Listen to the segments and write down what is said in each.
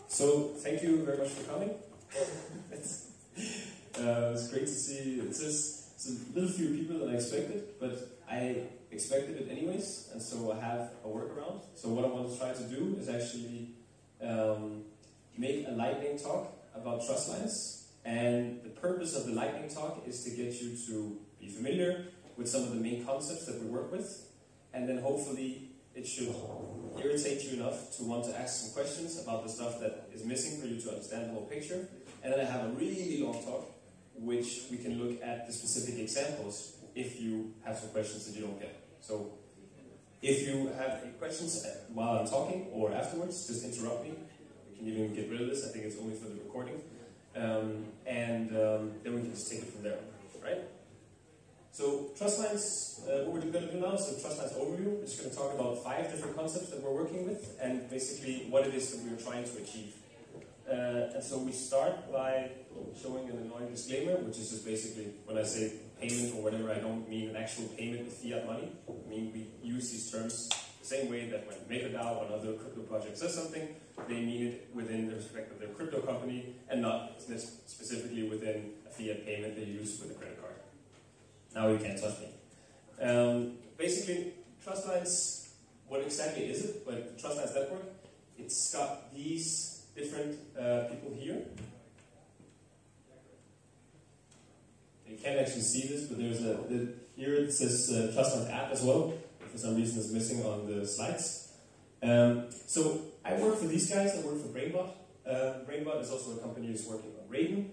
So thank you very much for coming. It's great to see. It's a little fewer people than I expected, but I expected it anyways, and so I have a workaround. So what I want to try to do is actually make a lightning talk about Trustlines, and the purpose of the lightning talk is to get you to be familiar with some of the main concepts that we work with, and then hopefully it should irritate you enough to want to ask some questions about the stuff that is missing for you to understand the whole picture. And then I have a really long talk, which we can look at the specific examples if you have some questions that you don't get. So if you have any questions while I'm talking or afterwards, just interrupt me. We can even get rid of this. I think it's only for the recording. Then we can just take it from there, right? So Trustlines, what we're going to do now is a Trustlines overview. We're just going to talk about 5 different concepts that we're working with and basically what it is that we're trying to achieve. And so we start by showing an annoying disclaimer, which is just basically when I say payment or whatever, I don't mean an actual payment with fiat money. I mean we use these terms the same way that when MakerDAO or another crypto project says something, they mean it within the respect of their crypto company and not specifically within a fiat payment they use with a credit card. Now you can't touch me. Basically, Trustlines, what exactly is it? But the Trustlines Network, it's got these different people here. You can't actually see this, but there's here it says Trustlines app as well. For some reason it's missing on the slides. So I work for these guys, I work for Brainbot. Brainbot is also a company that's working on Raiden.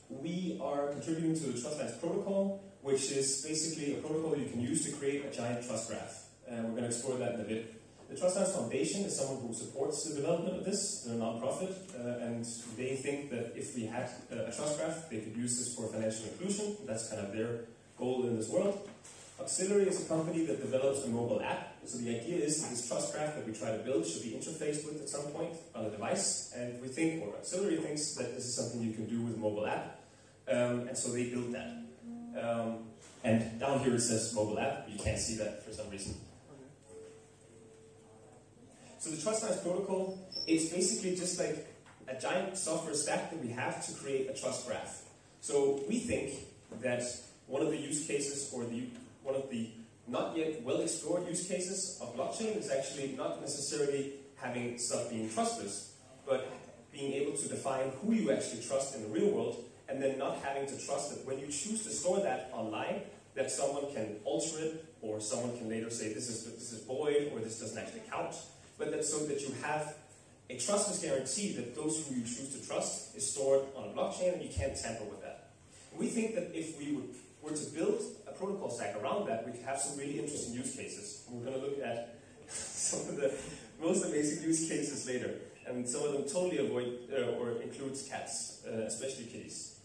We are contributing to the Trustlines protocol, which is basically a protocol you can use to create a giant trust graph. And we're going to explore that in a bit. The Trustlines Foundation is someone who supports the development of this. They're a non-profit, and they think that if we had a trust graph, they could use this for financial inclusion. That's kind of their goal in this world. Auxiliary is a company that develops a mobile app. So the idea is that this trust graph that we try to build should be interfaced with at some point on a device. And we think, or Auxiliary thinks, that this is something you can do with a mobile app. And so they built that. And down here it says mobile app. You can't see that for some reason. So the Trustlines protocol is basically just like a giant software stack that we have to create a trust graph. So we think that one of the use cases, or one of the not yet well explored use cases of blockchain is actually not necessarily having stuff being trustless, but being able to define who you actually trust in the real world, and then not having to trust that when you choose to store that online, that someone can alter it, or someone can later say this is void, or this doesn't actually count. But that's so that you have a trustless guarantee that those who you choose to trust is stored on a blockchain and you can't tamper with that. And we think that if we were to build a protocol stack around that, we could have some really interesting use cases. And we're going to look at some of the most amazing use cases later. And some of them totally avoid or includes cats, especially kitties.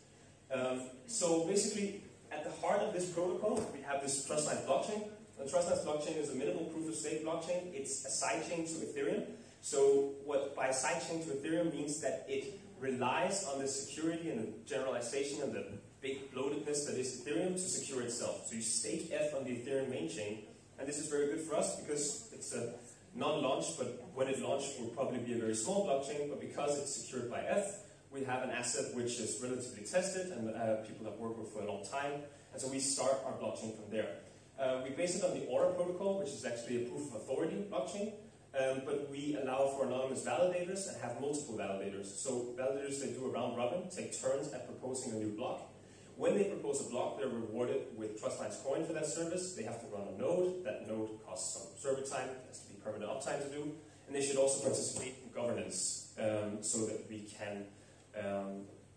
So basically, at the heart of this protocol, we have this Trustlines blockchain. The Trustlines blockchain is a minimal proof-of-stake blockchain. It's a sidechain to Ethereum. So what by sidechain to Ethereum means that it relies on the security and the generalization and the big bloatedness that is Ethereum to secure itself. So you stake ETH on the Ethereum main chain. And this is very good for us because it's a non-launch, but when it launched, will probably be a very small blockchain. But because it's secured by ETH, we have an asset which is relatively tested and people have worked with for a long time. And so we start our blockchain from there. We base it on the Aura protocol, which is actually a proof of authority blockchain, but we allow for anonymous validators and have multiple validators. So validators, they do a round robin, take turns at proposing a new block. When they propose a block, they're rewarded with Trustlines coin for that service. They have to run a node. That node costs some server time. It has to be permanent uptime to do. And they should also participate in governance so that we can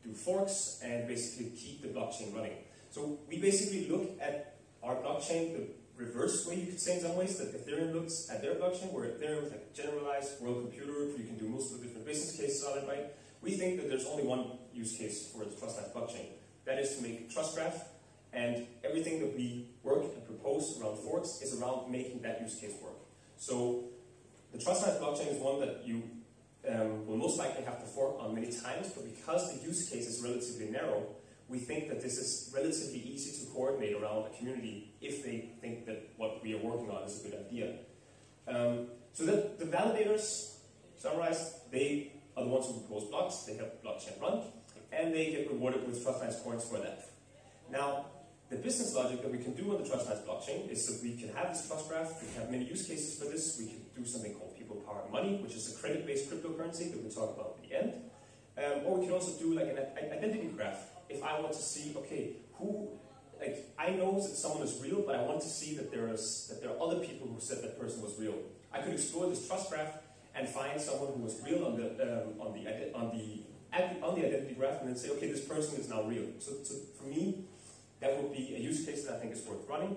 do forks and basically keep the blockchain running. So we basically look at our blockchain the reverse way, you could say in some ways, that Ethereum looks at their blockchain, where Ethereum is like a generalized world computer, you can do multiple different business cases on it, right? We think that there's only one use case for the Trustlines blockchain. That is to make a trust graph, and everything that we work and propose around forks is around making that use case work. So the Trustlines blockchain is one that you will most likely have to fork on many times, but because the use case is relatively narrow, we think that this is relatively easy to coordinate around a community if they think that what we are working on is a good idea. So that the validators summarized, they are the ones who propose blocks, they help the blockchain run, and they get rewarded with Trustlines coins for that. Now, the business logic that we can do on the Trustlines blockchain is that we can have this trust graph, we can have many use cases for this, we can do something called People Powered Money, which is a credit-based cryptocurrency that we'll talk about at the end. Or we can also do like an identity graph. If I want to see, okay, I know that someone is real, but I want to see that there are other people who said that person was real. I could explore this trust graph and find someone who was real on the identity graph, and then say, okay, this person is now real. So for me, that would be a use case that I think is worth running,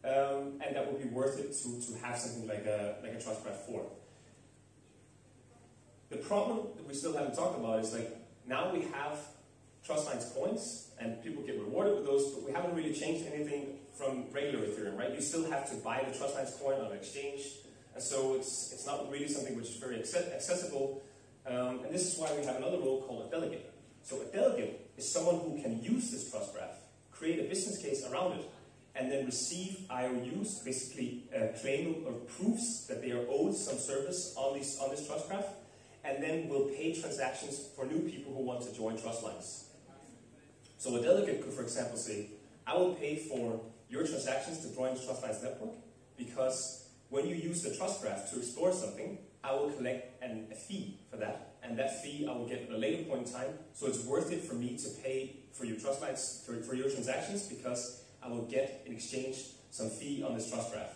and that would be worth it to have something like a trust graph for. The problem that we still haven't talked about is like now we have Trustlines coins, and people get rewarded with those, but we haven't really changed anything from regular Ethereum, right? You still have to buy the Trustlines coin on an exchange, and so it's not really something which is very accessible. And this is why we have another role called a delegate. So a delegate is someone who can use this trust graph, create a business case around it, and then receive IOUs, basically claim or proofs that they are owed some service on this trust graph, and then will pay transactions for new people who want to join Trustlines. So a delegate could, for example, say, I will pay for your transactions to join the Trustlines network, because when you use the trust graph to explore something, I will collect a fee for that, and that fee I will get at a later point in time, so it's worth it for me to pay for your Trustlines, for your transactions, because I will get, in exchange, some fee on this trust graph.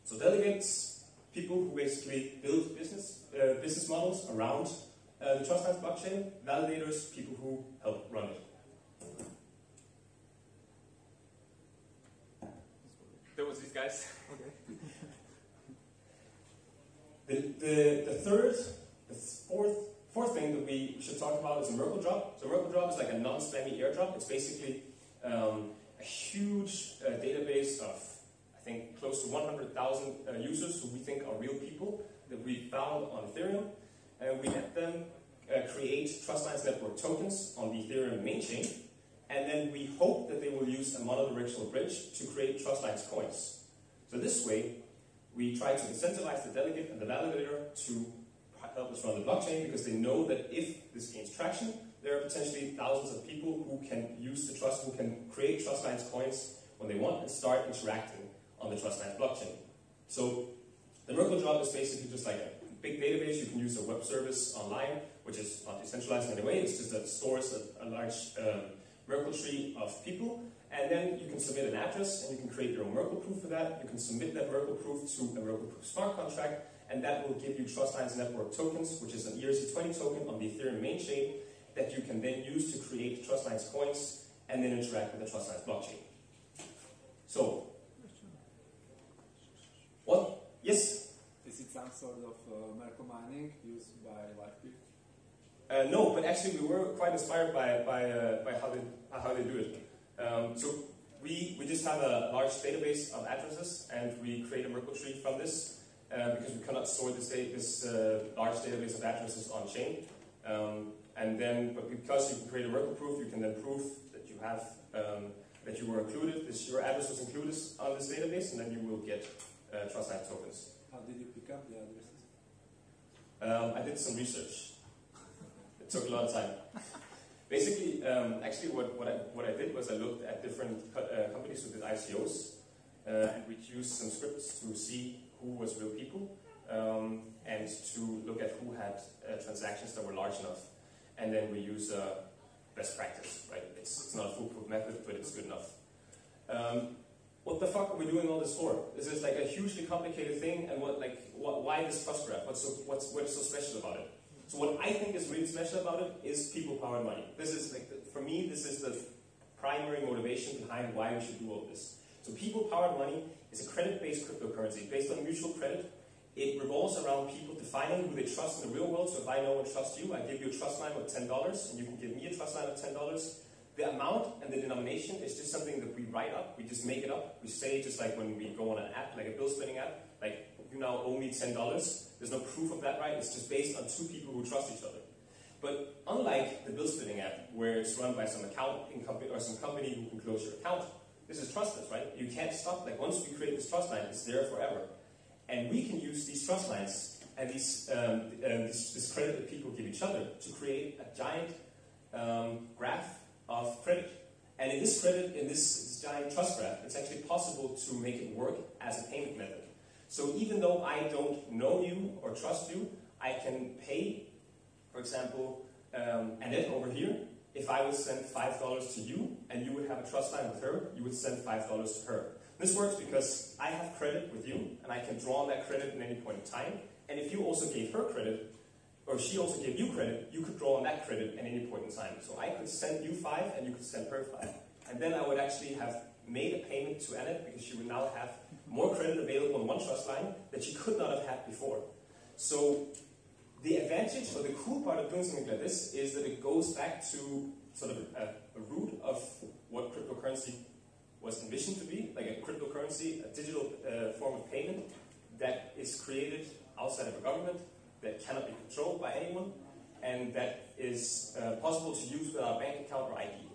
So delegates, people who basically build business models around the Trustlines blockchain, validators, people who help run it. There was these guys. Okay. The fourth thing that we should talk about is a Merkle drop. So Merkle drop is like a non-spammy airdrop. It's basically a huge database of, I think, close to 100,000 users who we think are real people that we found on Ethereum. We let them create Trustlines Network tokens on the Ethereum main chain, and then we hope that they will use a monodirectional bridge to create Trustlines coins. So this way, we try to incentivize the delegate and the validator to help us run the blockchain, because they know that if this gains traction, there are potentially thousands of people who can use the trust, who can create Trustlines coins when they want and start interacting on the Trustlines blockchain. So the Merkle drop is basically just like a big database. You can use a web service online, which is not decentralized in any way. It's just that it stores a large Merkle tree of people, and then you can submit an address, and you can create your own Merkle proof for that. You can submit that Merkle proof to a Merkle proof smart contract, and that will give you Trustlines Network tokens, which is an ERC20 token on the Ethereum main chain that you can then use to create Trustlines coins and then interact with the Trustlines blockchain. So, what? Yes? Is it some sort of Merkle mining used by live people? No, but actually we were quite inspired by how they do it. So we just have a large database of addresses, and we create a Merkle tree from this because we cannot store this large database of addresses on chain. But because you can create a Merkle proof, you can then prove that you have that you were included, your address was included on this database, and then you will get Trustlines tokens. How did you pick up the addresses? I did some research. It took a lot of time. Basically, actually what I did was I looked at different companies who did ICOs, and we used some scripts to see who was real people, and to look at who had transactions that were large enough. And then we use best practice, right? It's not a foolproof method, but it's good enough. What the fuck are we doing all this for? This is like a hugely complicated thing, and why this trust graph? What is so special about it? So what I think is really special about it is people powered money. This is for me, this is the primary motivation behind why we should do all this. So people powered money is a credit-based cryptocurrency based on mutual credit. It revolves around people defining who they trust in the real world. So if I know and trust you, I give you a trust line of $10, and you can give me a trust line of $10. The amount and the denomination is just something that we write up. We just make it up. We say, just like when we go on an app, like a bill splitting app, like you now owe me $10. There's no proof of that, right? It's just based on two people who trust each other. But unlike the bill splitting app, where it's run by some accounting company or some company who can close your account, this is trustless, right? You can't stop. Like once we create this trust line, it's there forever. And we can use these trust lines and this credit that people give each other to create a giant graph of credit. And in this credit, in this giant trust graph, it's actually possible to make it work as a payment method. So even though I don't know you or trust you, I can pay, for example, Annette over here. If I would send $5 to you and you would have a trust line with her, you would send $5 to her. This works because I have credit with you and I can draw on that credit at any point in time. And if you also gave her credit, or she also gave you credit, you could draw on that credit at any point in time. So I could send you 5 and you could send her 5. And then I would actually have made a payment to Annette because she would now have more credit available on one trust line that she could not have had before. So the advantage or the cool part of doing something like this is that it goes back to sort of a root of what cryptocurrency was envisioned to be, like a cryptocurrency, a digital form of payment that is created outside of a government, that cannot be controlled by anyone, and that is possible to use without a bank account or ID.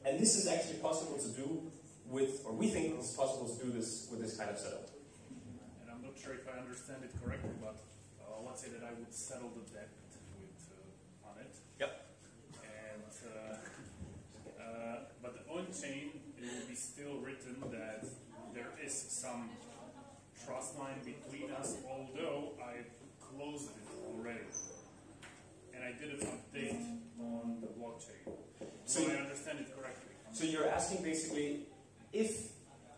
And this is actually possible to do with, or we think it's possible to do this with this kind of setup. And I'm not sure if I understand it correctly, but let's say that I would settle the debt on it. Yep. And but on-chain, it will be still written that there is some trust line between us, although I closed it already. And I did an update on the blockchain. So I understand it correctly. So you're asking basically, if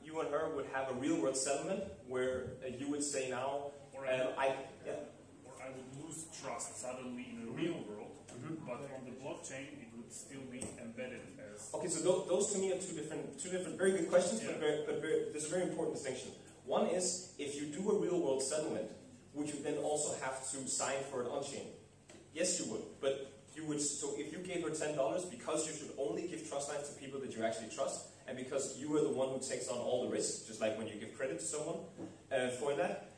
you and her would have a real-world settlement where you would say now, or I would lose trust suddenly in the real world, but on the blockchain it would still be embedded as... Okay, so those to me are two different very good questions, Yeah. but there's a very important distinction. One is, if you do a real-world settlement, would you then also have to sign for it on-chain? Yes, you would, but you would. So if you gave her $10, because you should only give trust lines to people that you actually trust, and because you are the one who takes on all the risk, just like when you give credit to someone for that,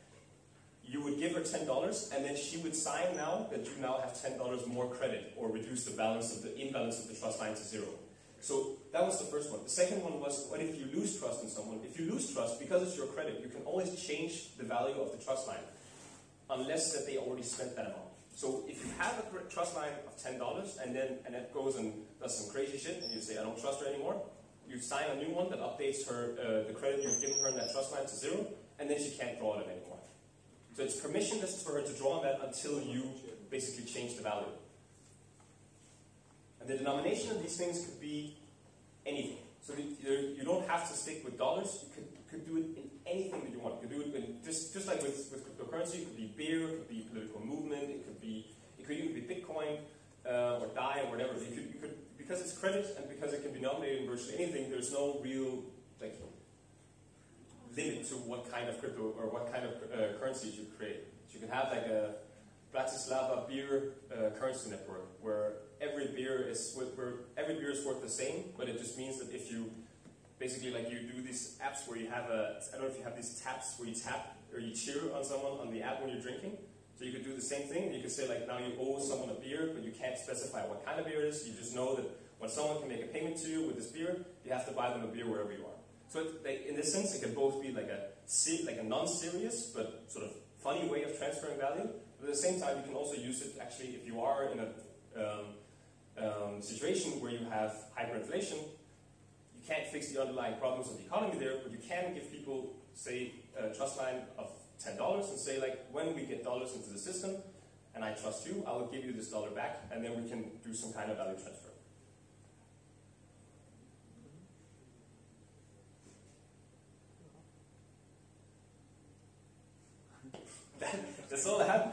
you would give her $10, and then she would sign now that you now have $10 more credit, or reduce the balance of the imbalance of the trust line to 0. So that was the first one. The second one was, what if you lose trust in someone? If you lose trust, because it's your credit, you can always change the value of the trust line, unless that they already spent that amount. So if you have a trust line of $10, and then Annette goes and does some crazy shit, and you say, I don't trust her anymore, you sign a new one that updates her the credit you've given her in that trust line to 0, and then she can't draw on it anymore. So it's permissionless for her to draw on that until you basically change the value. And the denomination of these things could be anything. So you don't have to stick with dollars. You could do it in anything that you want. You could do it in, just like with cryptocurrency. It could be beer, it could be political movement, it could even be Bitcoin or DAI or whatever. You could because it's credit and because it can be denominated in virtually anything. There's no real limit to what kind of crypto or what kind of currency you create. So you can have like a Bratislava beer currency network where every beer is worth the same, but it just means that if you basically you do these apps where you have I don't know if you have these taps where you tap or you cheer on someone on the app when you're drinking. So you could do the same thing. You could say now you owe someone a beer, but you can't specify what kind of beer it is. You just know that when someone can make a payment to you with this beer, you have to buy them a beer wherever you are. So in this sense, it can both be like a non-serious but sort of funny way of transferring value. But at the same time, you can also use it actually if you are in a situation where you have hyperinflation. You can't fix the underlying problems of the economy there, but you can give people, say, a trust line of $10 and say, when we get dollars into the system, and I trust you, I will give you this dollar back, and then we can do some kind of value transfer. That's all I have.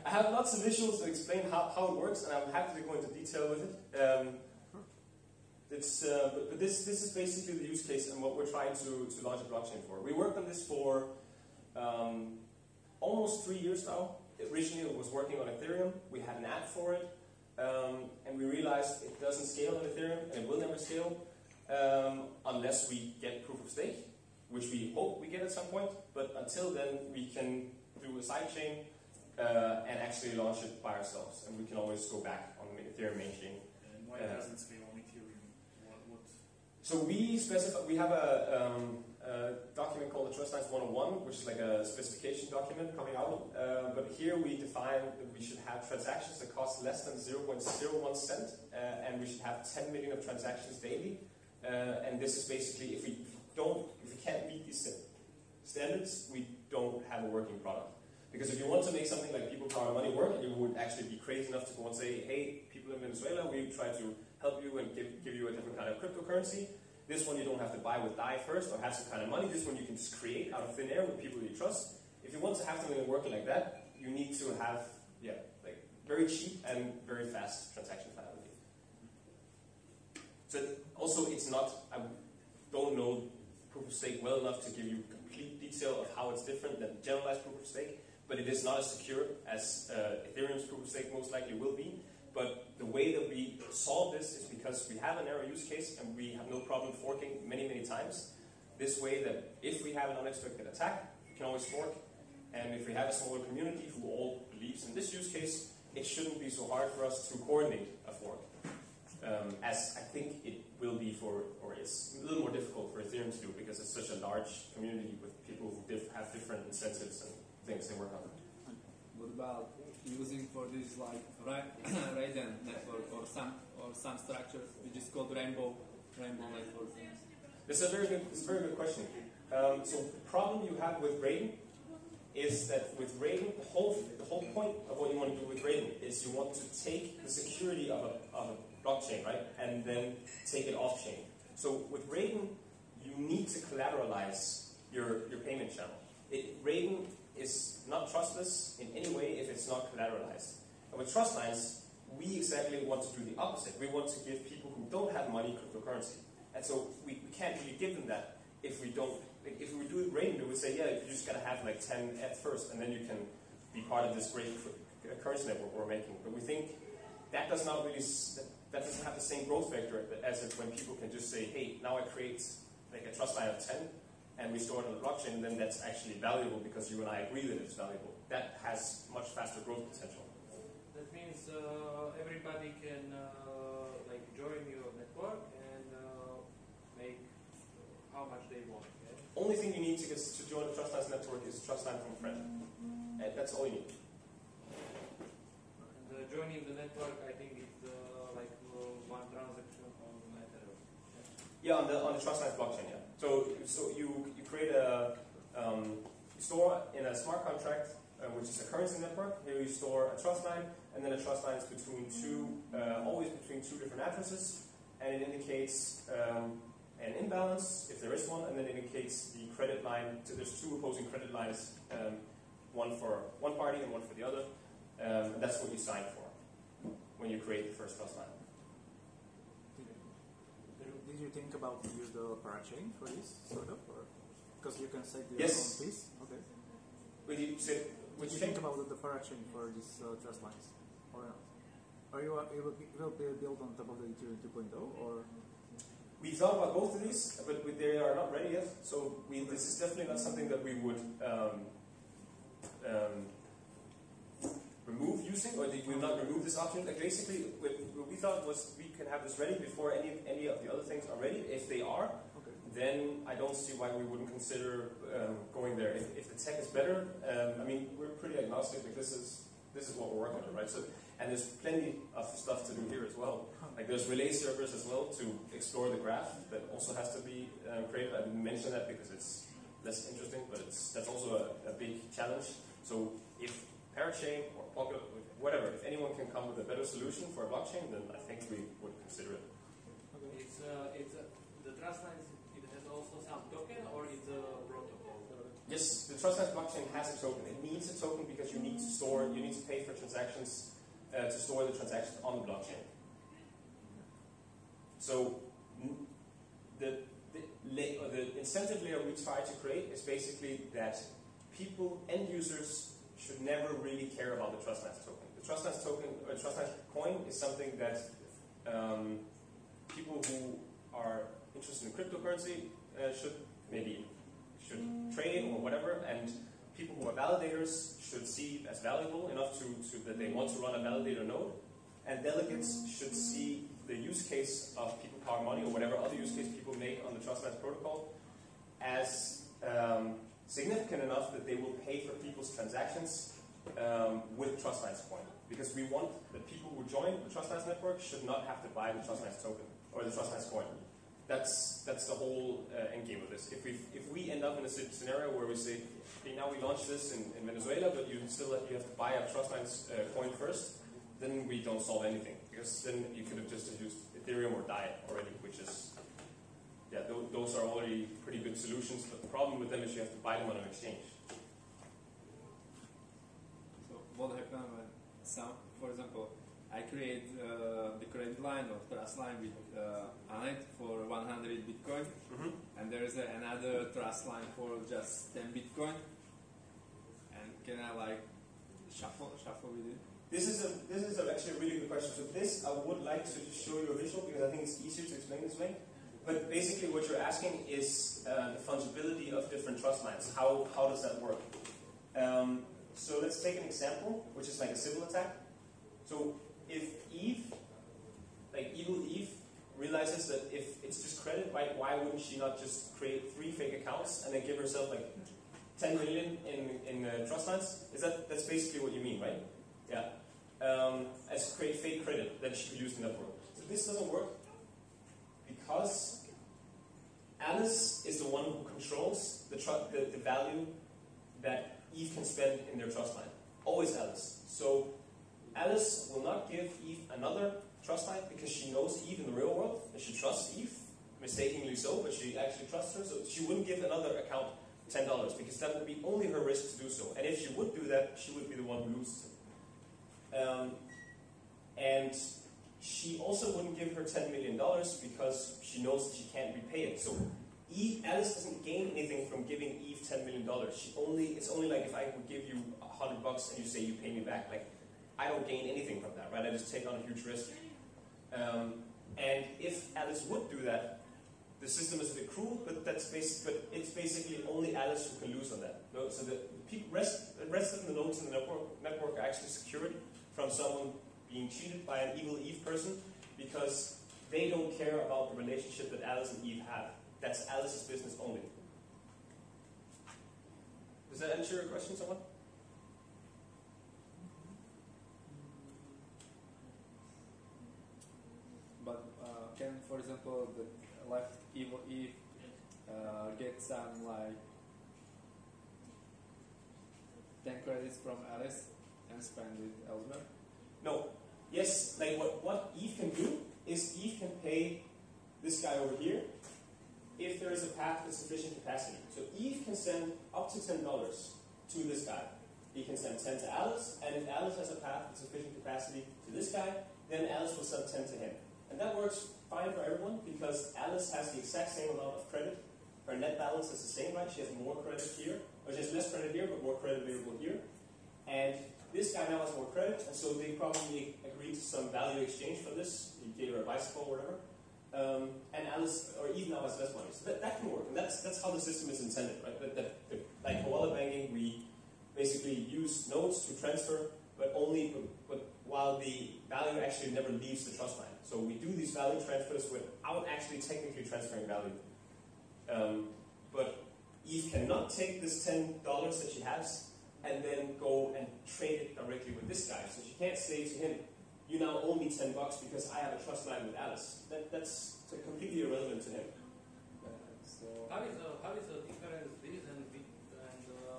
I have lots of visuals to explain how it works, and I'm happy to go into detail with it. But this is basically the use case and what we're trying to launch a blockchain for. We worked on this for almost 3 years now. Originally it was working on Ethereum. We had an app for it, and we realized it doesn't scale on Ethereum, and it will never scale unless we get proof of stake, which we hope we get at some point. But until then, we can do a sidechain and actually launch it by ourselves, and we can always go back on the Ethereum main chain. And why doesn't scale on Ethereum? So we specify, we have a document called the Trustlines 101, which is like a specification document coming out. But here we define that we should have transactions that cost less than 0.01 cent, and we should have 10 million of transactions daily. And this is basically, if we can't meet these standards, we don't have a working product. Because if you want to make something like People Powered Money work, you would actually be crazy enough to go and say, hey, people in Venezuela, we try to help you and give you a different kind of cryptocurrency. This one you don't have to buy with DAI first or have some kind of money. This one you can just create out of thin air with people you trust. If you want to have something working like that, you need to have, like very cheap and very fast transaction finality. So also it's not, I don't know proof of stake well enough to give you complete detail of how it's different than generalized proof of stake, but it is not as secure as Ethereum's proof of stake most likely will be. But the way that we solve this is because we have a narrow use case and we have no problem forking many, many times. This way that if we have an unexpected attack, we can always fork. And if we have a smaller community who all believes in this use case, it shouldn't be so hard for us to coordinate a fork. As I think it will be for, or it's a little more difficult for Ethereum to do because it's such a large community with people who have different incentives and things they work on. What about using for this like Raiden network or some structure which is called Rainbow network? It's a very good question. So the problem you have with Raiden is that with Raiden, the whole point of what you want to do with Raiden is you want to take the security of a blockchain, right, and then take it off chain. So with Raiden, you need to collateralize your payment channel. Raiden is not trustless in any way if it's not collateralized. And with Trustlines, we exactly want to do the opposite. We want to give people who don't have money cryptocurrency. And so we can't really give them that if we don't. Like if we do Raiden, we would say, yeah, you just got to have like 10 at first, and then you can be part of this great currency network we're making. But we think that does not really, that doesn't have the same growth vector as if when people can just say, hey, now I create like a trust line of 10, and we store it on the blockchain, then that's actually valuable because you and I agree that it's valuable. That has much faster growth potential. That means everybody can like join your network and make how much they want. Okay? Only thing you need to join the Trustlines network is a trust line from a friend. And that's all you need. And joining the network, I think it's like one transaction on Ethereum. Yeah, on the Trustlines blockchain, yeah. So you create a you store in a smart contract, which is a currency network. Here you store a trust line, and then a trust line is between always between two different addresses, and it indicates an imbalance if there is one, and then it indicates the credit line. So there's two opposing credit lines, one for one party and one for the other. And that's what you sign for when you create the first trust line. Did you think about use the parachain for this sort of, or because you can set your Yes. own piece? Okay. Would you think about the parachain for these trust lines, or not? Are you able to build on top of the Ethereum 2.0, or? We thought about both of these, but they are not ready yet. So this is definitely not something that we would remove using, or we will not remove this option. Like basically, what we thought was we can have this ready before any of the other things are ready. If they are, okay, then I don't see why we wouldn't consider going there. If the tech is better, I mean, we're pretty agnostic. Like this is what we're working on, right? So, and there's plenty of stuff to do here as well. Like there's relay servers as well to explore the graph that also has to be created. I didn't mention that because it's less interesting, but that's also a big challenge. So if Parachain or Pocket, whatever, if anyone can come with a better solution for a blockchain, then I think we would consider it. Okay. It's the trust lines. It has also some token, or it's a protocol. Yes, the Trustlines blockchain has a token. It needs a token because you need to pay for transactions to store the transactions on the blockchain. So the incentive layer we try to create is basically that end users should never really care about the Trustlines token. The Trustlines token, or Trustlines coin, is something that people who are interested in cryptocurrency should trade or whatever, and people who are validators should see as valuable enough to that they want to run a validator node, and delegates should see the use case of People Power Money or whatever other use case people make on the Trustlines protocol as significant enough that they will pay for people's transactions with Trustlines coin. Because we want the people who join the Trustlines network should not have to buy the Trustlines token or the Trustlines coin. That's the whole end game of this. If we end up in a scenario where we say, okay, now we launch this in Venezuela, but you have to buy a Trustlines coin first, then we don't solve anything, because then you could have just used Ethereum or DAI already, which is, yeah, those are already pretty good solutions. But the problem with them is you have to buy them on an exchange. So what happens when some, for example, I create the credit line or trust line with Anet for 100 Bitcoin, and there is another trust line for just 10 Bitcoin, and can I like shuffle with it? This is actually a really good question. So this I would like to show you a visual, because I think it's easier to explain this way. But basically what you're asking is the fungibility of different trust lines. How does that work? So let's take an example, which is like a Sybil attack. So if Eve, like evil Eve, realizes that if it's just credit, why wouldn't she not just create 3 fake accounts and then give herself like 10 million in trust lines? That's basically what you mean, right? Yeah. As create fake credit that she could use in that world. So this doesn't work because Alice is the one who controls the value that Eve can spend in their trust line. Always Alice. So Alice will not give Eve another trust line because she knows Eve in the real world and she trusts Eve, mistakenly so, but she actually trusts her. So she wouldn't give another account $10 because that would be only her risk to do so. And if she would do that, she would be the one who loses it. And she also wouldn't give her $10 million because she knows that she can't repay it. So Alice doesn't gain anything from giving Eve $10 million. It's only like if I would give you $100 and you say you pay me back. Like, I don't gain anything from that, right? I just take on a huge risk. And if Alice would do that, the system is a bit cruel, but it's basically only Alice who can lose on that. No, so the rest of the nodes in the network are actually secured from someone being cheated by an evil Eve person because they don't care about the relationship that Alice and Eve have. That's Alice's business only. Does that answer your question, someone? But can, for example, the left evil Eve get some like 10 credits from Alice and spend it elsewhere? No. Yes, like what Eve can do is Eve can pay this guy over here if there is a path with sufficient capacity. So Eve can send up to $10 to this guy. He can send 10 to Alice, and if Alice has a path with sufficient capacity to this guy, then Alice will send 10 to him. And that works fine for everyone because Alice has the exact same amount of credit. Her net balance is the same, right? She has more credit here, or she has less credit here, but more credit available here. And this guy now has more credit, and so they probably agreed to some value exchange for this. He gave her a bicycle or whatever. And Alice, or Eve now has less money. So that can work, and that's how the system is intended, right? Like wallet banking, we basically use nodes to transfer, but while the value actually never leaves the trust line. So we do these value transfers without actually technically transferring value. But Eve cannot take this $10 that she has and then go and trade it directly with this guy. So she can't say to him, you now owe me $10 because I have a trust line with Alice. That's completely irrelevant to him. So how is the difference this and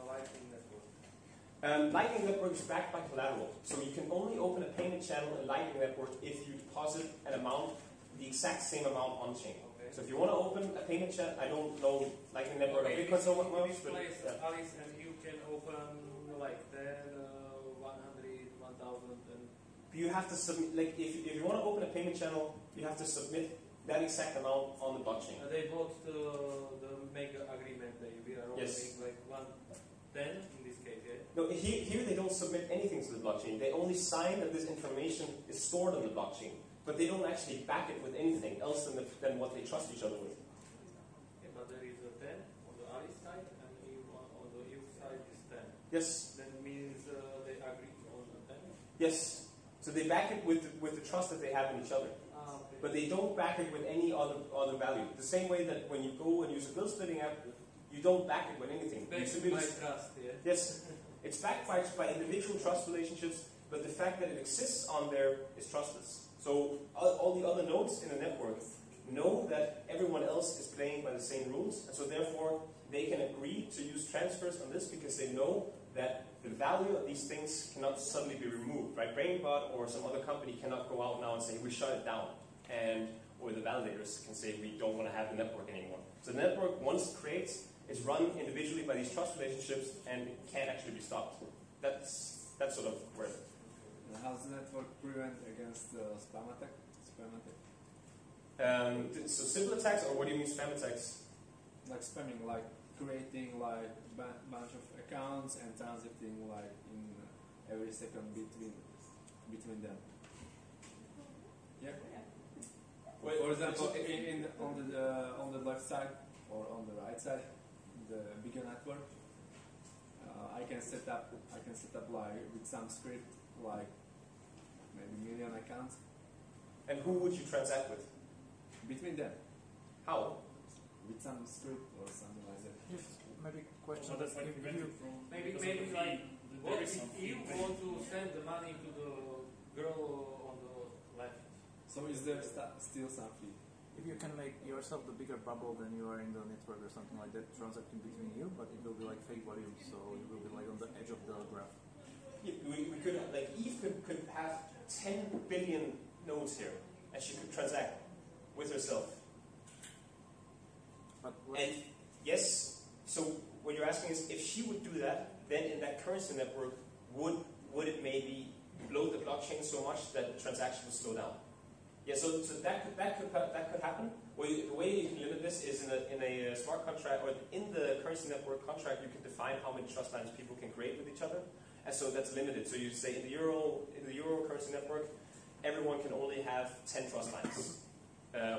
Lightning Network? Lightning Network is backed by collateral. So you can only open a payment channel in Lightning Network if you deposit an amount, the exact same amount on chain. Okay. So if you want to open a payment channel, I don't know Lightning Network. Okay, Bitcoin so much, but yeah. Alice and you can open like 10, 100, 1,000 and... You have to submit, like if you want to open a payment channel, you have to submit that exact amount on the blockchain. They both the mega agreement we are opening Yes. like 110 in this case, yeah? No, here they don't submit anything to the blockchain. They only sign that this information is stored on the blockchain, but they don't actually back it with anything else than what they trust each other with. Yeah, but there is a 10 on the Alice side and on the Eve side is 10. Yes. That means they agree on the 10? Yes. So they back it with the trust that they have in each other. Okay. But they don't back it with any other value. The same way that when you go and use a bill splitting app, you don't back it with anything. You Backed simply by just- trust, yeah. Yes, it's backed by individual trust relationships, but the fact that it exists on there is trustless. So all the other nodes in the network know that everyone else is playing by the same rules, and so therefore they can agree to use transfers on this because they know that the value of these things cannot suddenly be removed, right? BrainBot or some other company cannot go out now and say, we shut it down, or the validators can say, we don't want to have the network anymore. So the network, once it creates, is run individually by these trust relationships, and it can't actually be stopped. That's sort of where. How does the network prevent against spam attack? So simple attacks, or what do you mean spam attacks? Like spamming, like creating like bunch of accounts and transacting like in every second between them. Yeah. Wait, for example, on the left side or on the right side, the bigger network, I can set up like with some script like maybe million accounts. And who would you transact with? Between them. How? With some script or something like that. Yes, maybe question. So that's like if prevented you, from Maybe because of the like fee, what there is if some you fee. want to send the money to the girl on the left? So is there still some fee? if you can make yourself the bigger bubble than you are in the network or something like that, transacting between you, but it will be like fake volume, so you will be like on the edge of the graph. Yeah, we could, like, Eve could have 10 billion nodes here, and she could transact with herself. But what And yes, so what you're asking is, if she would do that, then in that currency network, would it maybe bloat the blockchain so much that the transaction would slow down? Yeah, so that could happen. Well, the way you can limit this is in a smart contract, or in the currency network contract, you can define how many trust lines people can create with each other, and so that's limited. So you say in the euro currency network, everyone can only have 10 trust lines.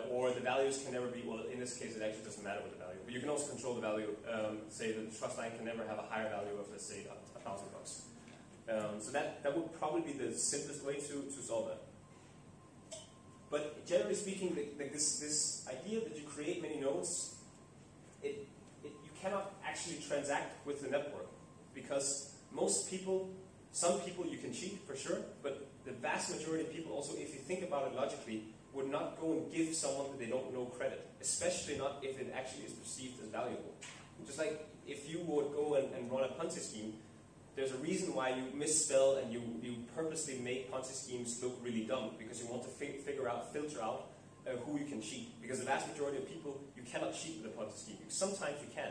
Or the values can never be, well, in this case, it actually doesn't matter what the value, but you can also control the value. Say that the trust line can never have a higher value of, let's say, $1,000. So that would probably be the simplest way to solve that. But generally speaking, like this idea that you create many nodes, you cannot actually transact with the network, because some people you can cheat for sure, but the vast majority of people also, if you think about it logically, would not go and give someone that they don't know credit, especially not if it actually is perceived as valuable. Just like if you would go and run a Ponzi scheme, there's a reason why you misspell and you purposely make Ponzi schemes look really dumb, because you want to filter out who you can cheat. Because the vast majority of people, you cannot cheat with a Ponzi scheme. Sometimes you can.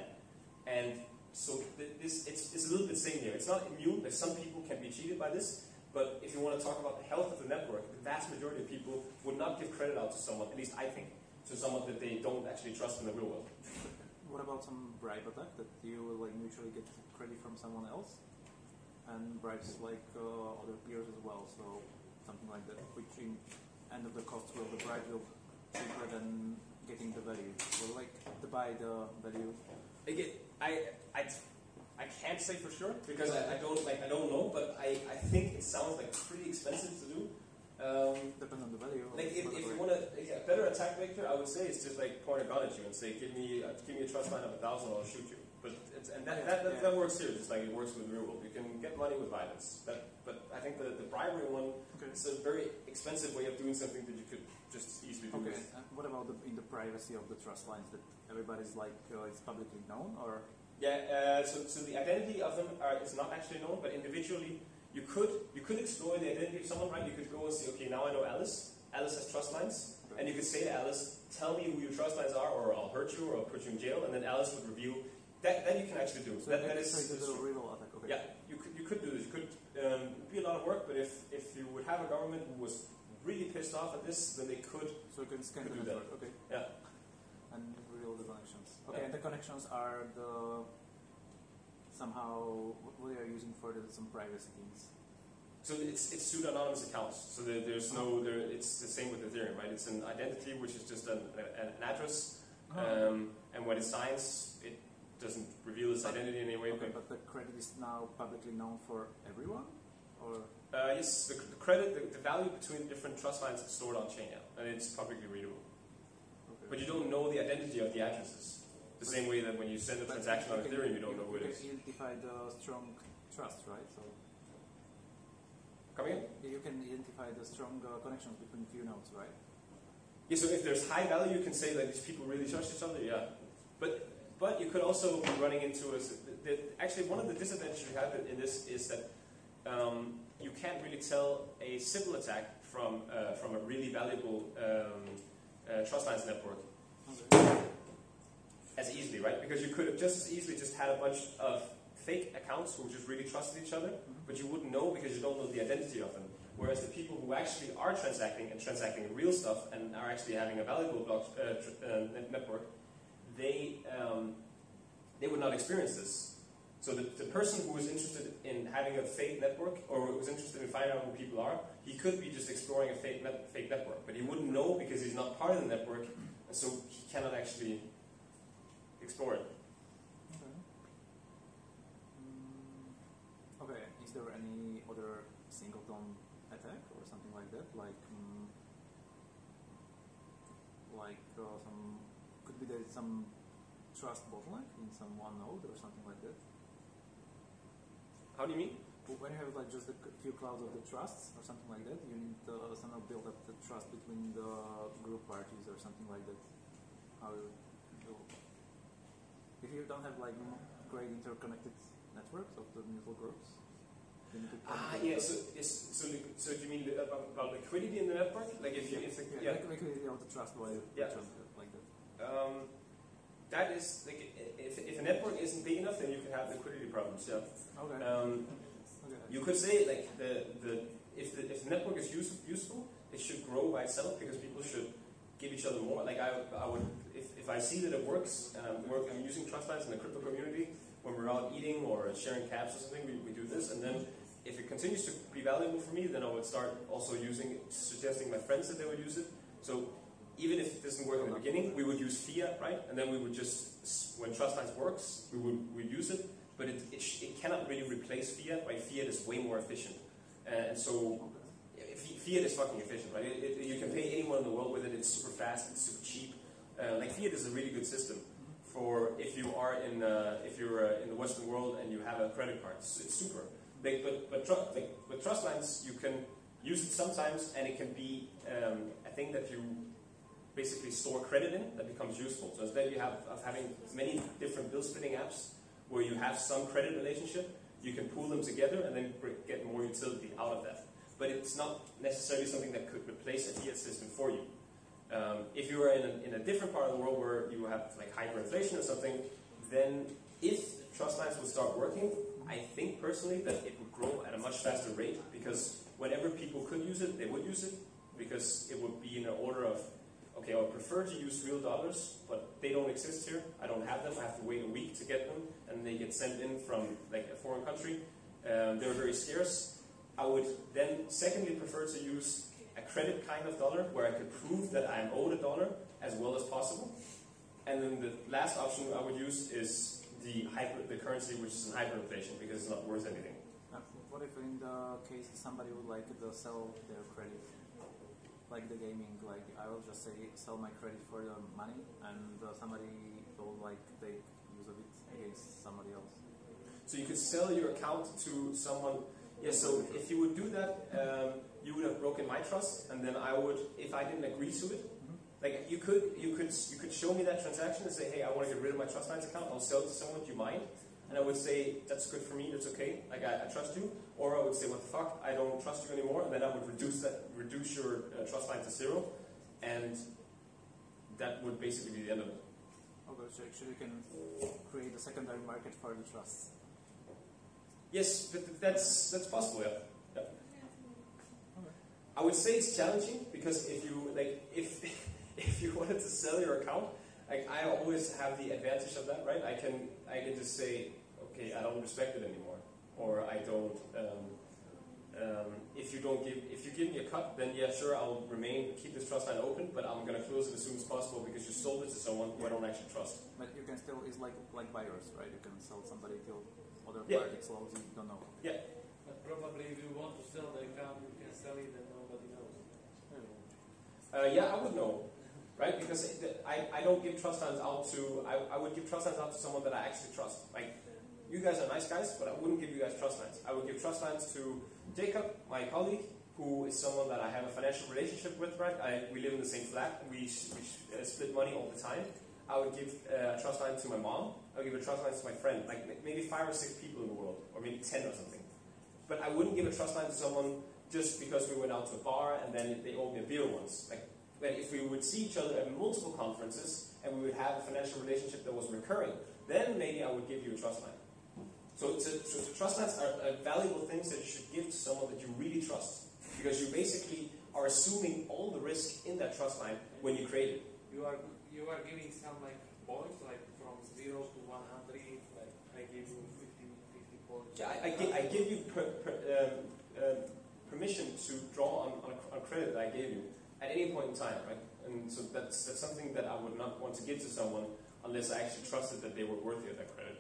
And so it's a little bit same here. It's not immune, like some people can be cheated by this, but if you want to talk about the health of the network, the vast majority of people would not give credit out to someone, at least I think, to someone that they don't actually trust in the real world. What about some bribe attack that you will like mutually get credit from someone else, and bribes like other peers as well? So something like that, which in end of the cost will the bribe will cheaper than getting the value, or like to buy the value. Again, I can't say for sure because I don't know, but I think it sounds like pretty expensive to do. Depends on the value. Like if you want a better attack vector, I would say it's just like point a gun at you and say, give me a trust line of 1,000, or I'll shoot you. But that works here, just like it works with the real world. You can get money with violence. But I think the bribery one is a very expensive way of doing something that you could just easily do. Okay. And what about in the privacy of the trust lines, that everybody's like it's publicly known, or? Yeah, so the identity of them is not actually known, but individually you could explore the identity of someone, right? You could go and say, okay, now I know Alice. Alice has trust lines, and you could say to Alice, tell me who your trust lines are, or I'll hurt you, or I'll put you in jail, and then Alice would reveal. That you can actually do. So that is a real attack. Okay. Yeah, you could do this. You could be a lot of work, but if you would have a government who was really pissed off at this, then they could. So you can scan the do network. that. Okay. Yeah. And reveal the connections. Okay, Yeah. and the connections are somehow what they are using for some privacy things. So it's pseudo-anonymous accounts. So it's the same with Ethereum, right? It's an identity, which is just an address, and when it signs, it doesn't reveal its identity in any way. Okay, but the credit is now publicly known for everyone, or? Yes, the credit, the value between different trust lines is stored on chain, yeah, and it's publicly readable. Okay. But you don't know the identity of the addresses. The same way that when you send a transaction on Ethereum, you don't know who it is. You can identify the strong trust, right? So Coming in? you can identify the strong connections between few nodes, right? Yeah, so if there's high value, you can say that these people really trust each other, yeah. But you could also be running into actually one of the disadvantages you have in this is that you can't really tell a simple attack from a really valuable Trustlines network as easily, right? Because you could have just as easily just had a bunch of fake accounts who just really trusted each other, but you wouldn't know because you don't know the identity of them. Whereas the people who actually are transacting real stuff and are actually having a valuable network, they would not experience this. So the person who is interested in having a fake network or who is interested in finding out who people are, he could be just exploring a fake network, but he wouldn't know because he's not part of the network, and so he cannot actually explore it. Okay, is there any other singleton attack or something like that? Could be there some trust bottleneck in some one node or something like that? How do you mean? When you have just a few clouds of the trusts or something like that, you need somehow build up the trust between the group parties or something like that. If you don't have great interconnected networks of the mutual groups, you need to So do you mean about liquidity in the network? Like liquidity of the trust by trust like that. That is like if a network isn't big enough, then you can have liquidity problems. Yeah. Okay. You could say like if the network is useful, it should grow by itself because people should give each other more. Like I would if I see that it works and I'm using Trustlines in the crypto community when we're out eating or sharing cabs or something, we do this, and then if it continues to be valuable for me, then I would start also suggesting my friends that they would use it. So even if it doesn't work in the beginning, we would use fiat, right? And then we would just, when Trustlines works, we use it. But it cannot really replace fiat, right? Fiat is way more efficient. And so fiat is fucking efficient, right? You can pay anyone in the world with it. It's super fast. It's super cheap. Like fiat is a really good system for if you are in the Western world and you have a credit card. It's super. But Trustlines, you can use it sometimes, and it can be a thing that you basically store credit in that becomes useful. So instead of having many different bill splitting apps where you have some credit relationship, you can pool them together and then get more utility out of that. But it's not necessarily something that could replace a fiat system for you. If you are in a different part of the world where you have like hyperinflation or something, then if Trustlines would start working, I think personally that it would grow at a much faster rate, because whenever people could use it, they would use it, because it would be in an order of, okay, I would prefer to use real dollars, but they don't exist here. I don't have them. I have to wait a week to get them, and they get sent in from like a foreign country. They're very scarce. I would then secondly prefer to use a credit kind of dollar where I could prove that I am owed a dollar as well as possible. And then the last option I would use is the currency which is in hyperinflation, because it's not worth anything. What if in the case somebody would like to sell their credit? Like the gaming, like I will just say sell my credit for the money, and somebody will like take use of it against somebody else. So you could sell your account to someone. Yeah. So if you would do that, you would have broken my trust, and then I would, if I didn't agree to it, like you could show me that transaction and say, hey, I want to get rid of my Trustlines account. I'll sell it to someone. Do you mind? And I would say, that's good for me, that's okay, like I trust you. Or I would say, what the fuck, I don't trust you anymore, and then I would reduce your Trustline to 0, and that would basically be the end of it. Okay, so actually you can create a secondary market for the trust. Yes, but that's possible, yeah. Okay. I would say it's challenging, because if you wanted to sell your account, like I always have the advantage of that, right? I can just say, okay, I don't respect it anymore, or I don't. If you give me a cut, then yeah, sure, I'll keep this Trustline open, but I'm gonna close it as soon as possible because you sold it to someone who I don't actually trust. But you can still, it's like buyers, right? You can sell somebody till other Yeah. party closes, you don't know. Yeah. But probably if you want to sell the account, you can sell it and nobody knows. Yeah, I would know. right? Because I don't give trust lines out to, I would give trust lines out to someone that I actually trust. Like, you guys are nice guys, but I wouldn't give you guys trust lines. I would give trust lines to Jacob, my colleague, who is someone that I have a financial relationship with, right? We live in the same flat, we split money all the time. I would give a trust line to my mom. I would give a trust line to my friend, like maybe 5 or 6 people in the world, or maybe 10 or something. But I wouldn't give a trust line to someone just because we went out to a bar and then they owed me a beer once. Like, but if we would see each other at multiple conferences and we would have a financial relationship that was recurring, then maybe I would give you a trust line. So trust lines are valuable things that you should give to someone that you really trust, because you basically are assuming all the risk in that trust line when you create it. You are giving some like points, like from 0 to 100. Like I give you 50 points. Yeah, I give you permission to draw on a credit that I gave you at any point in time, right? And so that's something that I would not want to give to someone unless I actually trusted that they were worthy of that credit.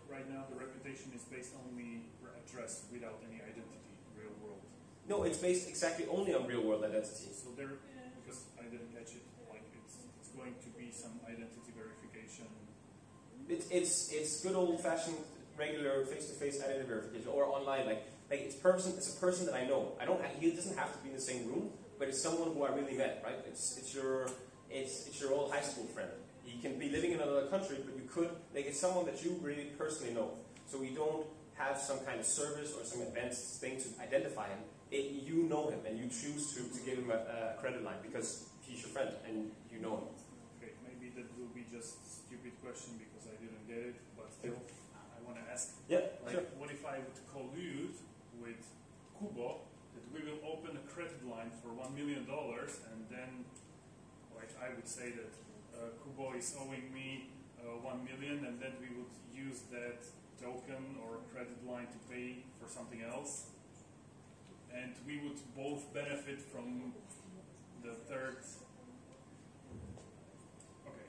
Right now, the reputation is based only address without any identity, real world. No, it's based exactly only on real world identity. So there, because I didn't catch it, like it's going to be some identity verification. It's good old fashioned regular face-to-face identity verification, or online. Like it's a person that I know. He doesn't have to be in the same room, but it's someone who I really met, right? It's your old high school friend. He can be living in another country, but you could, like, it's someone that you really personally know. So we don't have some kind of service or some advanced thing to identify him. You know him, and you choose to give him a credit line because he's your friend and you know him. Okay, maybe that will be just a stupid question because I didn't get it, but still, I want to ask. Yeah, like, sure. what if I would collude with Kubo that we will open a credit line for $1 million, and then, like, I would say that Kubo is owing me $1 million, and then we would use that token or credit line to pay for something else, and we would both benefit from the third. Okay.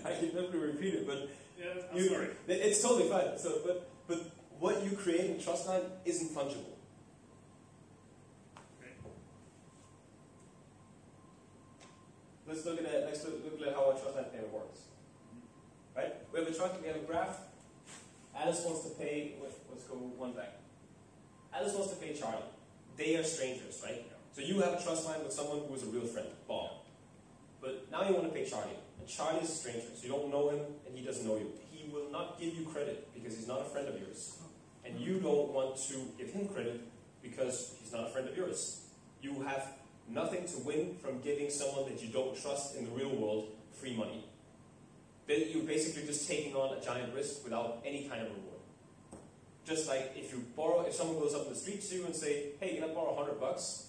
I can definitely repeat it, but Yeah, I'm sorry. It's totally fine. So, but what you create in trust line isn't fungible. Let's look at how a trust line payment works. Right? We have a graph. Alice wants to pay, let's go one back. Alice wants to pay Charlie. They are strangers, right? So you have a trust line with someone who is a real friend, Bob. But now you want to pay Charlie. And Charlie is a stranger, so you don't know him and he doesn't know you. He will not give you credit because he's not a friend of yours. And you don't want to give him credit because he's not a friend of yours. You have nothing to win from giving someone that you don't trust in the real world free money. Then you're basically just taking on a giant risk without any kind of reward. Just like if someone goes up in the street to you and say, hey, can I borrow $100?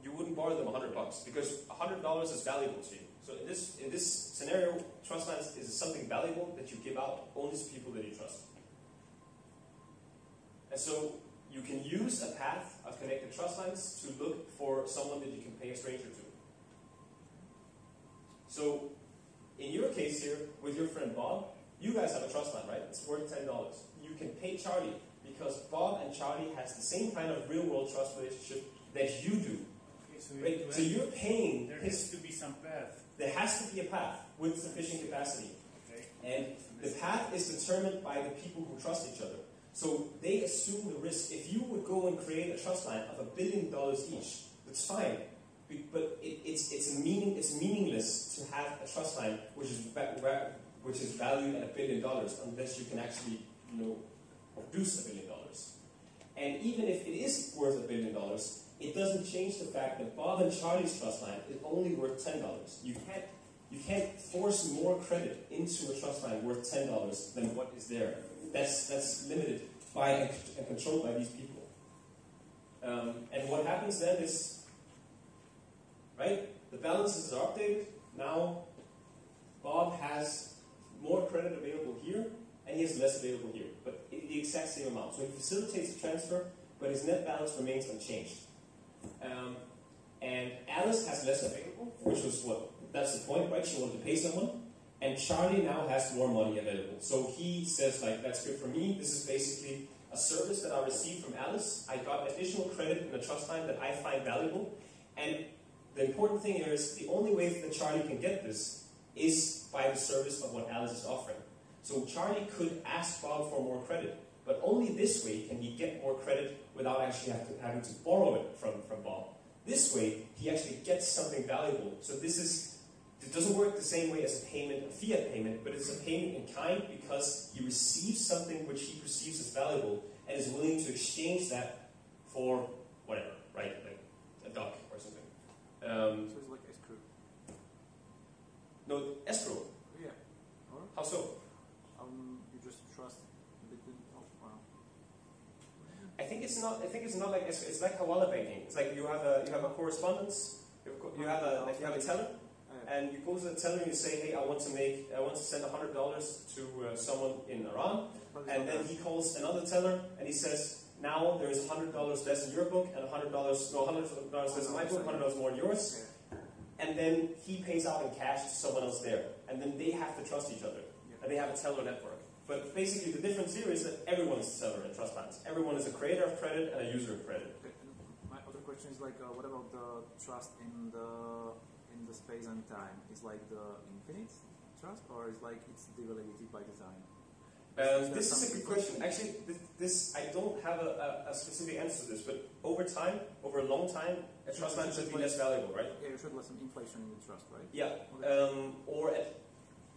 You wouldn't borrow them $100 because $100 is valuable to you. So in this scenario, trust lines is something valuable that you give out only to people that you trust. And so you can use a path of connected trust lines to look for someone that you can pay a stranger to. So in your case here, with your friend Bob, you guys have a trust line, right? It's worth $10. You can pay Charlie because Bob and Charlie has the same kind of real-world trust relationship that you do. Okay, so you're paying. There has to be some path. There has to be a path with sufficient capacity. Okay. And the path is determined by the people who trust each other. So they assume the risk. If you would go and create a trust line of $1 billion each, that's fine. But it's meaningless to have a trust line which is valued at $1 billion unless you can actually produce $1 billion. And even if it is worth $1 billion, it doesn't change the fact that Bob and Charlie's trust line is only worth $10. You can't force more credit into a trust line worth $10 than what is there. That's limited by and controlled by these people. And what happens then is, right, the balances are updated. Now Bob has more credit available here, and he has less available here, but the exact same amount. So he facilitates the transfer, but his net balance remains unchanged. And Alice has less available, which was that's the point, right? She wanted to pay someone. And Charlie now has more money available. So he says, like, that's good for me. This is basically a service that I received from Alice. I got additional credit in a trust line that I find valuable. And the important thing here is the only way that Charlie can get this is by the service of what Alice is offering. So Charlie could ask Bob for more credit, but only this way can he get more credit without actually having to borrow it from Bob. This way, he actually gets something valuable. So it doesn't work the same way as a payment, a fiat payment, but it's a payment in kind because he receives something which he perceives as valuable and is willing to exchange that for whatever, right? Like a duck or something. So it's like escrow. No, escrow. Yeah. Or How so? you just trust between. Oh, wow. I think it's not like escrow. It's like Hawala banking. It's like you have a correspondence. You have a teller. And you go to the teller and you say, hey, I want to send $100 to someone in Iran. And then he calls another teller and he says, now there is $100 less in your book and $100 less in my book, $100 more in yours. And then he pays out in cash to someone else there. And then they have to trust each other. And they have a teller network. But basically the difference here is that everyone is a teller in trust lines. Everyone is a creator of credit and a user of credit. Okay. My other question is like, what about the trust in the space and time? Is like the infinite trust, or is like it's devalued by design? This is a good question. Actually, I don't have a specific answer to this, but over a long time, a trust line should be less valuable, right? Yeah, you should let some inflation in the trust, right? Yeah,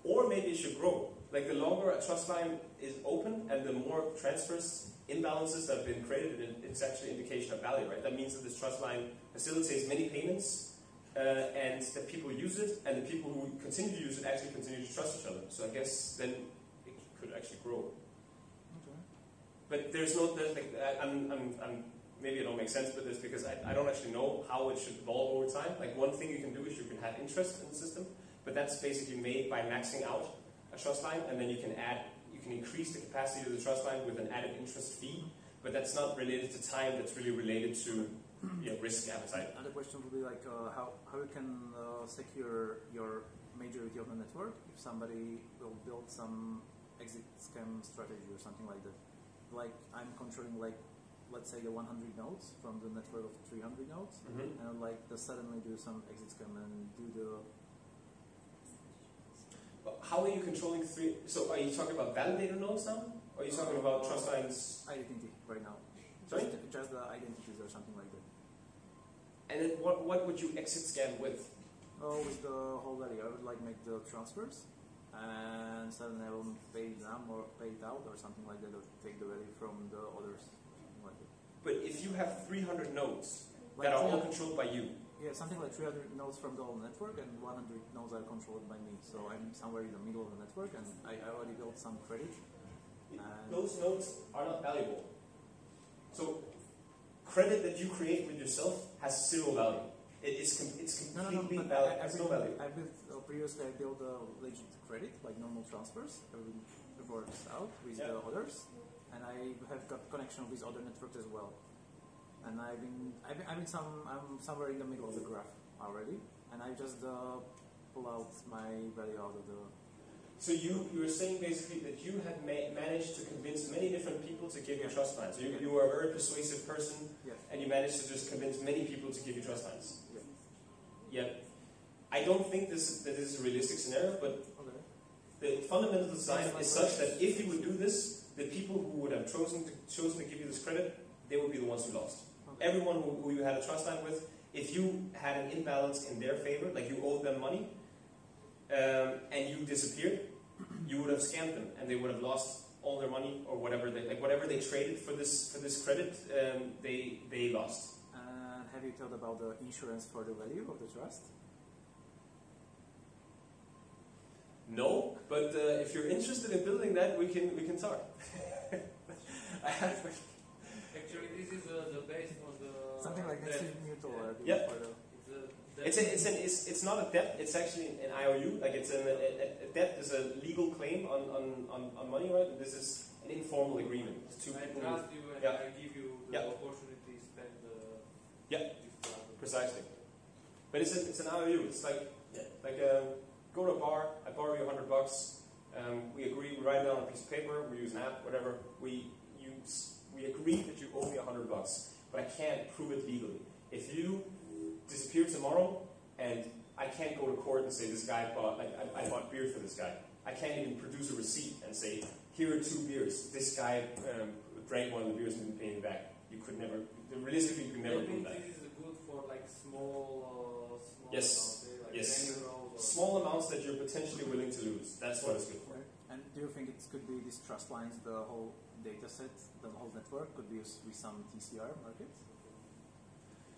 or maybe it should grow. Like the longer a trust line is open and the more transfers, imbalances that have been created, it's actually an indication of value, right? That means that this trust line facilitates many payments. And that people use it, and the people who continue to use it actually continue to trust each other. So I guess then it could actually grow. Okay. But maybe it don't make sense with this because I don't actually know how it should evolve over time. Like one thing you can do is you can have interest in the system, but that's basically made by maxing out a trust line, and then you can increase the capacity of the trust line with an added interest fee. But that's not related to time. That's really related to risk appetite. Another question would be like how you can secure your majority of the network if somebody will build some exit scam strategy or something like that. Like I'm controlling like let's say the 100 nodes from the network of 300 nodes, and like suddenly do some exit scam and do the. How are you controlling three? So are you talking about validator nodes now? Or are you talking about trust lines? Identity right now. Sorry? Just the identities or something like that. And then what would you exit scan with? Oh, with the whole value. I would like make the transfers, and suddenly I will pay them or pay it out or something like that, or take the value from the others, something like that. But if you have 300 nodes that are all controlled by you. Yeah, something like 300 nodes from the whole network and 100 nodes are controlled by me. So I'm somewhere in the middle of the network and I already built some credit. Those nodes are not valuable. So credit that you create with yourself has zero value. It's completely valid. Has no value. Previously I built a legit credit, like normal transfers. Everything works out with the others, and I have got connection with other networks as well. And I'm somewhere in the middle of the graph already, and I just pull out my value out of the. So you were saying basically that you had managed to convince many different people to give you trust lines. You were a very persuasive person, and you managed to just convince many people to give you trust lines. Yet, I don't think that this is a realistic scenario, but the fundamental design is such that if you would do this, the people who would have chosen to give you this credit, they would be the ones who lost. Okay. Everyone who you had a trust line with, if you had an imbalance in their favor, like you owed them money, and you disappeared, you would have scammed them, and they would have lost all their money or whatever they traded for this credit. They lost. And have you thought about the insurance for the value of the trust? No, but if you're interested in building that, we can talk. Actually, this is the base on the something like this is mutual. Yeah. It's not a debt. It's actually an IOU. Like it's a debt is a legal claim on money, right? And this is an informal agreement. I trust you and I give you the opportunity to spend precisely. But it's an IOU. It's like go to a bar. I borrow you $100. We agree. We write it down on a piece of paper. We use an app. Whatever. We can't prove it legally. If you disappear tomorrow and I can't go to court and say this guy bought, like I bought beer for this guy. I can't even produce a receipt and say, here are 2 beers. This guy drank one of the beers and didn't pay me back. You could never, realistically, you could never prove that. This is good for like small Yes. amounts, like Yes. 10 euros or Small amounts that you're potentially willing to lose. That's what it's good for. And do you think it could be these trust lines, the whole data set, the whole network could be used with some TCR market?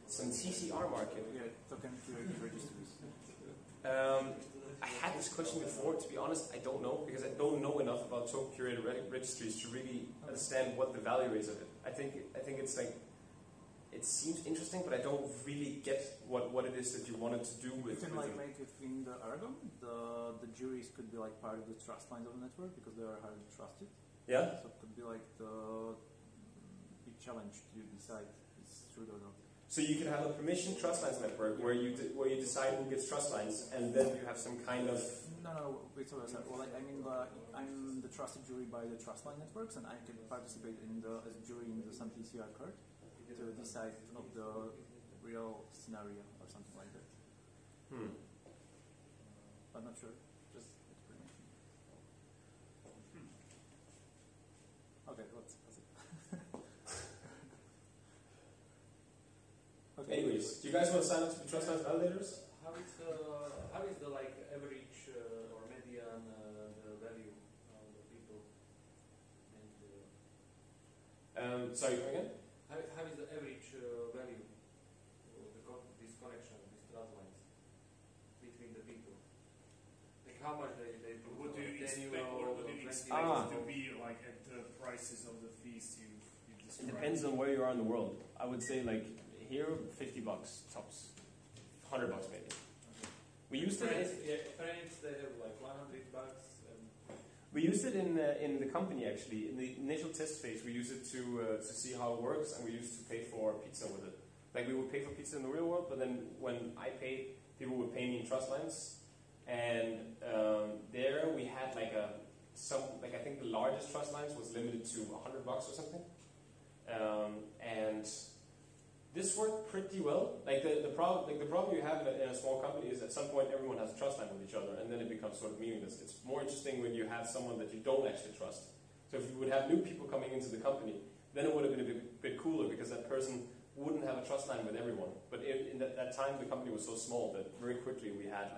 Some TCR market. Yeah, token curated registries. I had this question before. To be honest, I don't know because I don't know enough about token curated registries to really understand what the value is of it. I think it's like it seems interesting, but I don't really get what it is that you wanted to do with. You can like make within the Aragon, the juries could be like part of the trust lines of the network because they are highly trusted. Yeah. So it could be like the big challenge to decide it's true or not. So you can have a permission trust lines network where you decide who gets trust lines, and then you have some kind of. No, it's always well. I mean, I'm the trusted jury by the trust line networks, and I can participate as a jury in some TCR court to decide of the real scenario or something like that. I'm not sure. Just explanation. Okay, that's it. Okay. Anyways, do you guys want to sign up to be trust lines validators? how is the like average or median the value of the people and Sorry, come again? how is the average value of this connection, these trust lines between the people? Like how much they put? What do you 10 expect? euro What or do you 20 expect euro? to be like at the prices of the fees you It described? depends on where you are in the world. I would say like here, $50 tops, $100 maybe. We used it. France, they have like $100. We used it in the company actually. In the initial test phase, we used it to see how it works, and we used to pay for pizza with it. Like we would pay for pizza in the real world, but then when I paid, people would pay me in trust lines, and there we had like I think the largest trust lines was limited to $100 or something, and this worked pretty well. Like the problem you have in a small company is at some point everyone has a trust line with each other, and then it becomes sort of meaningless. It's more interesting when you have someone that you don't actually trust. So if you would have new people coming into the company, then it would have been a bit cooler because that person wouldn't have a trust line with everyone. But in that time, the company was so small that very quickly we had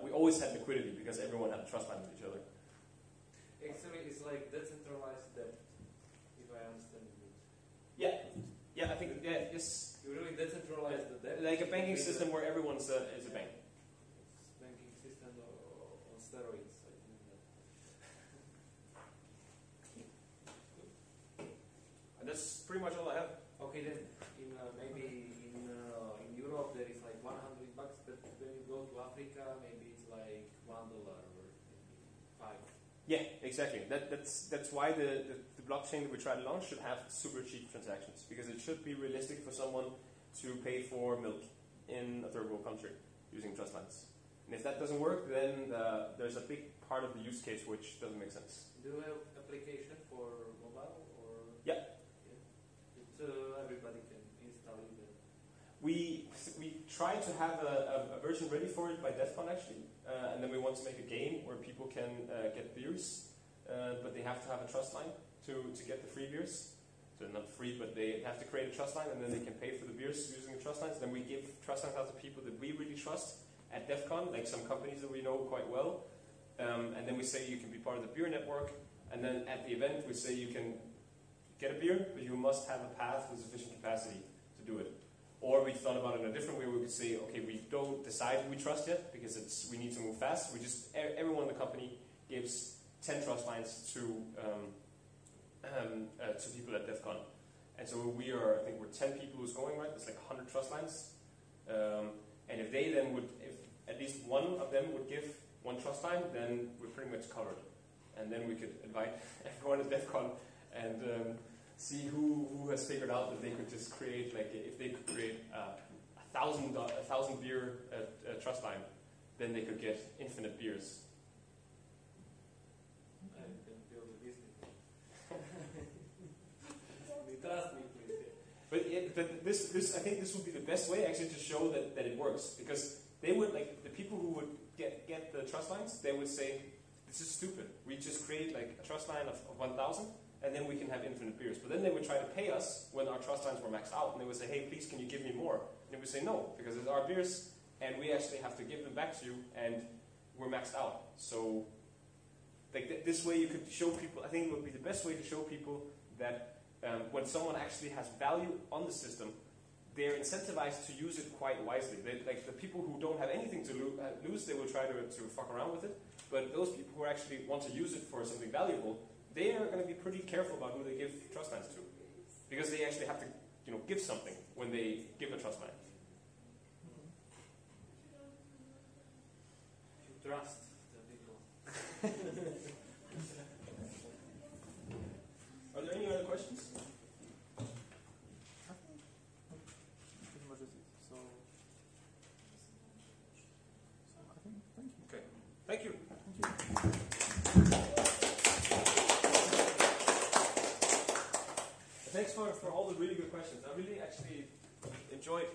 we always had liquidity because everyone had a trust line with each other. Actually, it's like decentralized debt, if I understand it. Yeah, I think yes. You really decentralize the debt. Like a banking system where everyone's is a bank. It's banking system on steroids, I think. And that's pretty much all I have. Okay, then maybe in Europe there is like $100, but when you go to Africa, maybe it's like $1 or maybe 5. Yeah, exactly. That's why the blockchain that we try to launch should have super cheap transactions, because it should be realistic for someone to pay for milk in a third world country using trust lines. And if that doesn't work, then there's a big part of the use case which doesn't make sense. Do you have application for mobile or? Yeah. It's, everybody can install it. We try to have a version ready for it by DEFCON actually, and then we want to make a game where people can get beers, but they have to have a trust line to get the free beers. So not free, but they have to create a trust line, and then they can pay for the beers using the trust lines. Then we give trust lines out to people that we really trust at DEFCON, like some companies that we know quite well, and then we say you can be part of the beer network, and then at the event we say you can get a beer, but you must have a path with sufficient capacity to do it. Or we thought about it in a different way. We could say, okay, we don't decide who we trust yet because we need to move fast. We just everyone in the company gives 10 trust lines to people at DEFCON, and so I think we're 10 people who's going right. There's like 100 trust lines, and if they then if at least one of them would give one trust line, then we're pretty much covered, and then we could invite everyone at DEFCON and. See who has figured out that they could just create, like if they could create a 1,000 beer trust line, then they could get infinite beers. I can build a business. Trust me, please. But I think this would be the best way actually to show that it works, because they would, like, the people who would get the trust lines, they would say, this is stupid. We just create like a trust line of 1,000, and then we can have infinite beers. But then they would try to pay us when our trust lines were maxed out, and they would say, hey, please, can you give me more? And we would say no, because it's our beers, and we actually have to give them back to you, and we're maxed out. So like this way you could show people, I think it would be the best way to show people that when someone actually has value on the system, they're incentivized to use it quite wisely. Like the people who don't have anything to lose, they will try to fuck around with it. But those people who actually want to use it for something valuable, they are going to be pretty careful about who they give trust lines to, because they actually have to, give something when they give a trust line. You trust the people. Are there any other questions? Pretty much is it. So I think, thank you. Okay. Thank you. Thanks for all the really good questions. I really actually enjoyed